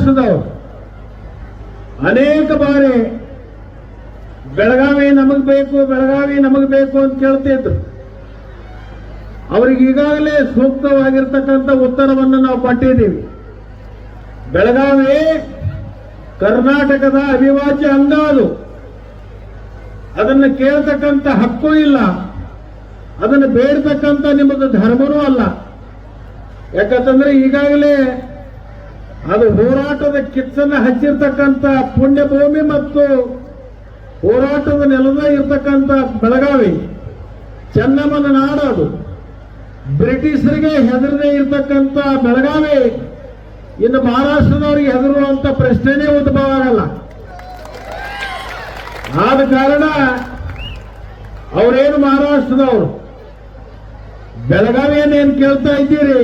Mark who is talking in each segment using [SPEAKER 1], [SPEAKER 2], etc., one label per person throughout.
[SPEAKER 1] ಮಹಾರಾಷ್ಟ್ರದವರು ಅನೇಕ ಬಾರಿ ಬೆಳಗಾವಿ ನಮಗ್ ಬೇಕು, ಬೆಳಗಾವಿ ನಮಗ್ ಬೇಕು ಅಂತ ಕೇಳ್ತಿದ್ರು. ಅವ್ರಿಗೆ ಈಗಾಗಲೇ ಸೂಕ್ತವಾಗಿರ್ತಕ್ಕಂಥ ಉತ್ತರವನ್ನು ನಾವು ಕೊಟ್ಟಿದ್ದೀವಿ. ಬೆಳಗಾವಿ ಕರ್ನಾಟಕದ ಅವಿಭಾಜ್ಯ ಅಂಗ, ಅದನ್ನು ಕೇಳ್ತಕ್ಕಂಥ ಹಕ್ಕು ಇಲ್ಲ, ಅದನ್ನು ಬೇಡ್ತಕ್ಕಂಥ ನಿಮ್ಮದು ಧರ್ಮನೂ ಅಲ್ಲ. ಯಾಕಂತಂದ್ರೆ ಈಗಾಗಲೇ ಅದು ಹೋರಾಟದ ಕಿಚ್ಚನ್ನು ಹಚ್ಚಿರ್ತಕ್ಕಂಥ ಪುಣ್ಯಭೂಮಿ ಮತ್ತು ಹೋರಾಟದ ನೆಲದ ಇರ್ತಕ್ಕಂಥ ಬೆಳಗಾವಿ ಚೆನ್ನಮ್ಮನ ನಾಡದು. ಬ್ರಿಟಿಷರಿಗೆ ಹೆದರದೇ ಇರ್ತಕ್ಕಂಥ ಬೆಳಗಾವಿ ಇನ್ನು ಮಹಾರಾಷ್ಟ್ರದವರಿಗೆ ಹೆದರುವಂತ ಪ್ರಶ್ನೆನೇ ಉದ್ಭವ ಆಗಲ್ಲ. ಆದ ಕಾರಣ ಅವರೇನು ಮಹಾರಾಷ್ಟ್ರದವರು ಬೆಳಗಾವಿಯನ್ನೇನು ಕೇಳ್ತಾ ಇದ್ದೀರಿ,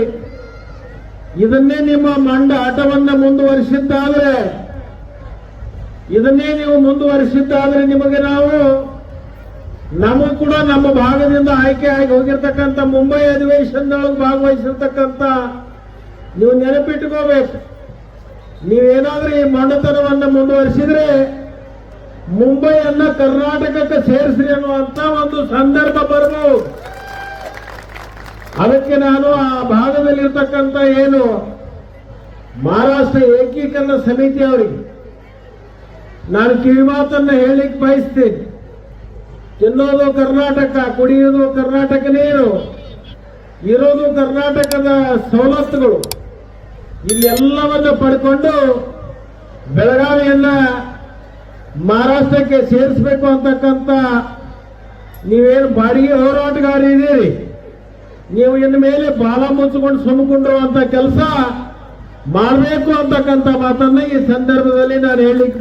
[SPEAKER 1] ಇದನ್ನೇ ನಿಮ್ಮ ಮಂಡ ಆಟವನ್ನ ಮುಂದುವರಿಸಿದ್ದಾದ್ರೆ, ಇದನ್ನೇ ನೀವು ಮುಂದುವರಿಸಿದ್ದಾದ್ರೆ ನಿಮಗೆ ನಮಗೂ ಕೂಡ ನಮ್ಮ ಭಾಗದಿಂದ ಆಯ್ಕೆ ಆಗಿ ಹೋಗಿರ್ತಕ್ಕಂಥ ಮುಂಬೈ ಅಧಿವೇಶನದೊಳಗೆ ಭಾಗವಹಿಸಿರ್ತಕ್ಕಂಥ ನೀವು ನೆನಪಿಟ್ಟುಕೋಬೇಕು. ನೀವೇನಾದ್ರೂ ಈ ಮಂಡತನವನ್ನು ಮುಂದುವರಿಸಿದ್ರೆ ಮುಂಬೈಯನ್ನ ಕರ್ನಾಟಕಕ್ಕೆ ಸೇರಿಸ್ರಿ ಅನ್ನುವಂತ ಒಂದು ಸಂದರ್ಭ ಬರ್ಬೋದು. ಅದಕ್ಕೆ ನಾನು ಆ ಭಾಗದಲ್ಲಿರ್ತಕ್ಕಂಥ ಏನು ಮಹಾರಾಷ್ಟ್ರ ಏಕೀಕರಣ ಸಮಿತಿ ಅವರಿಗೆ ನಾನು ಕಿವಿಮಾತನ್ನ ಹೇಳಲಿಕ್ಕೆ ಬಯಸ್ತೀನಿ. ತಿನ್ನೋದು ಕರ್ನಾಟಕ, ಕುಡಿಯೋದು ಕರ್ನಾಟಕ ನೀರು, ಇರೋದು ಕರ್ನಾಟಕದ ಸವಲತ್ತುಗಳು, ಇಲ್ಲೆಲ್ಲವನ್ನು ಪಡ್ಕೊಂಡು ಬೆಳಗಾವಿಯನ್ನ ಮಹಾರಾಷ್ಟ್ರಕ್ಕೆ ಸೇರಿಸಬೇಕು ಅಂತಕ್ಕಂಥ ನೀವೇನು ಬಾಡಿಗೆ ಹೋರಾಟಗಾರ ಇದ್ದೀರಿ, ನೀವು ಇನ್ನು ಮೇಲೆ ಬಾಲ ಮುಚ್ಚಿಕೊಂಡು ಸುಮ್ಕೊಂಡಿರುವಂತ ಕೆಲಸ ಮಾಡಬೇಕು ಅಂತಕ್ಕಂಥ ಮಾತನ್ನ ಈ ಸಂದರ್ಭದಲ್ಲಿ ನಾನು ಹೇಳಲಿಕ್ಕೆ